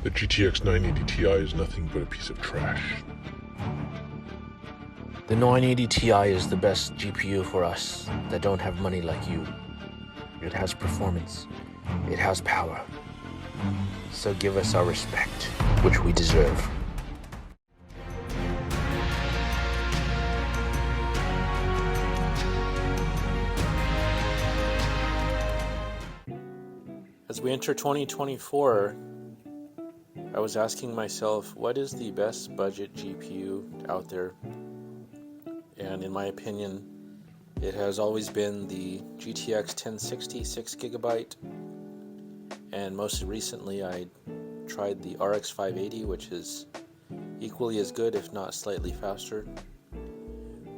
The GTX 980 Ti is nothing but a piece of trash. The 980 Ti is the best GPU for us that don't have money like you. It has performance. It has power. So give us our respect, which we deserve. As we enter 2024, I was asking myself, what is the best budget GPU out there? And in my opinion, it has always been the GTX 1060 6GB, and most recently I tried the RX 580, which is equally as good, if not slightly faster.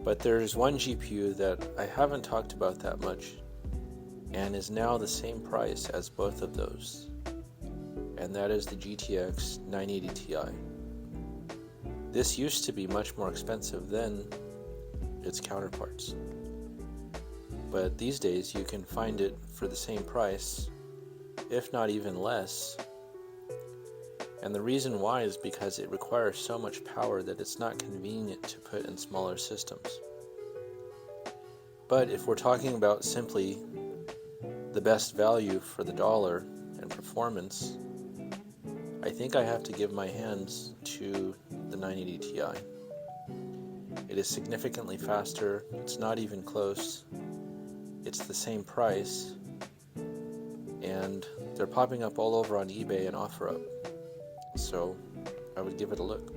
But there's one GPU that I haven't talked about that much, and is now the same price as both of those, and that is the GTX 980 Ti. This used to be much more expensive than its counterparts, but these days you can find it for the same price, if not even less. And the reason why is because it requires so much power that it's not convenient to put in smaller systems. But if we're talking about simply the best value for the dollar and performance, I think I have to give my hands to the 980 Ti. It is significantly faster, it's not even close, it's the same price, and they're popping up all over on eBay and OfferUp, so I would give it a look.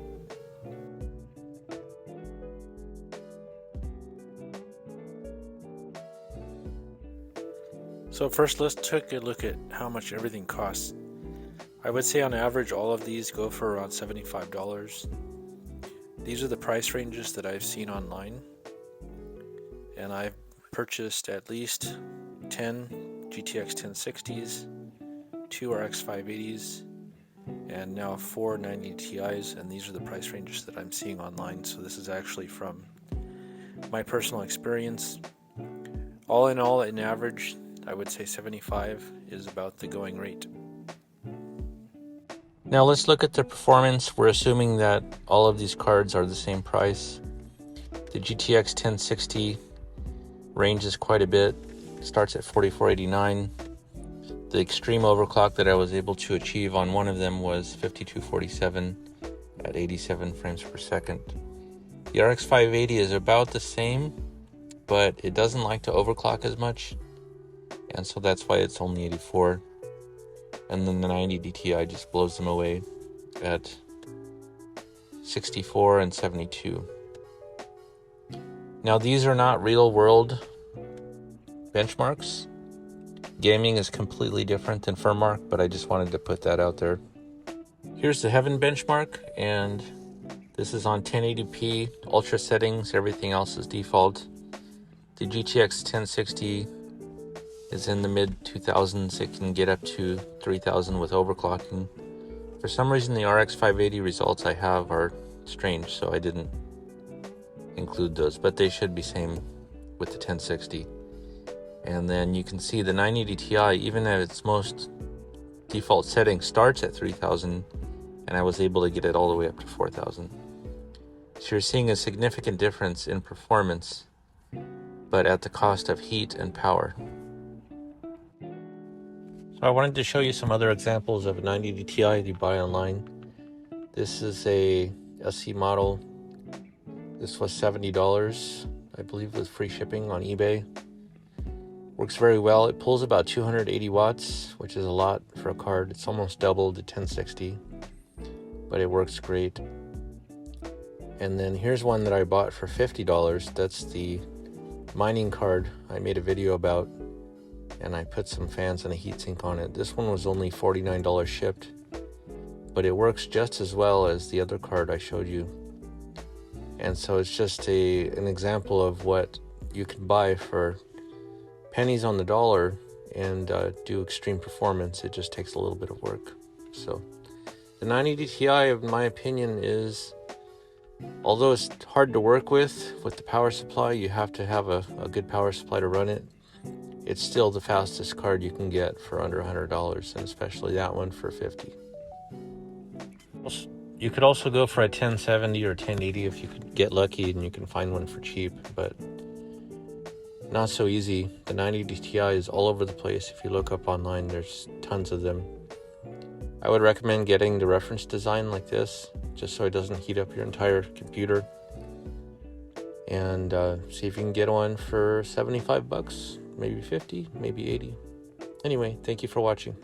So first, let's take a look at how much everything costs. I would say on average all of these go for around $75. These are the price ranges that I've seen online, and I've purchased at least 10 GTX 1060s, 2 RX 580s, and now 4 980 Ti's, and these are the price ranges that I'm seeing online. So this is actually from my personal experience. All in all, in average, I would say 75 is about the going rate. Now let's look at the performance. We're assuming that all of these cards are the same price. The GTX 1060 ranges quite a bit. It starts at $4489. The extreme overclock that I was able to achieve on one of them was 5247 at 87 frames per second. The RX 580 is about the same, but it doesn't like to overclock as much, and so that's why it's only 84. And then the 980 Ti just blows them away at 64 and 72. Now these are not real world benchmarks. Gaming is completely different than Firmark, but I just wanted to put that out there. Here's the Heaven benchmark, and this is on 1080p, ultra settings, everything else is default. The GTX 1060 is in the mid 2000s. It can get up to 3000 with overclocking. For some reason the RX 580 results I have are strange, so I didn't include those, but they should be same with the 1060. And then you can see the 980 Ti, even at its most default setting, starts at 3000, and I was able to get it all the way up to 4000. So you're seeing a significant difference in performance, but at the cost of heat and power. So I wanted to show you some other examples of a 980 Ti you buy online. This is a SC model. This was $70, I believe, with free shipping on eBay. Works very well. It pulls about 280 watts, which is a lot for a card. It's almost double the 1060, but it works great. And then here's one that I bought for $50. That's the mining card I made a video about, and I put some fans and a heatsink on it. This one was only $49 shipped, but it works just as well as the other card I showed you. And so it's just an example of what you can buy for pennies on the dollar and do extreme performance. It just takes a little bit of work. So the 980 Ti, in my opinion, is, although it's hard to work with the power supply, you have to have a good power supply to run it. It's still the fastest card you can get for under $100, and especially that one for $50. You could also go for a 1070 or 1080 if you could get lucky and you can find one for cheap, but not so easy. The 90 Ti is all over the place. If you look up online, there's tons of them. I would recommend getting the reference design like this, just so it doesn't heat up your entire computer. And see if you can get one for $75, maybe 50, maybe 80. Anyway, thank you for watching.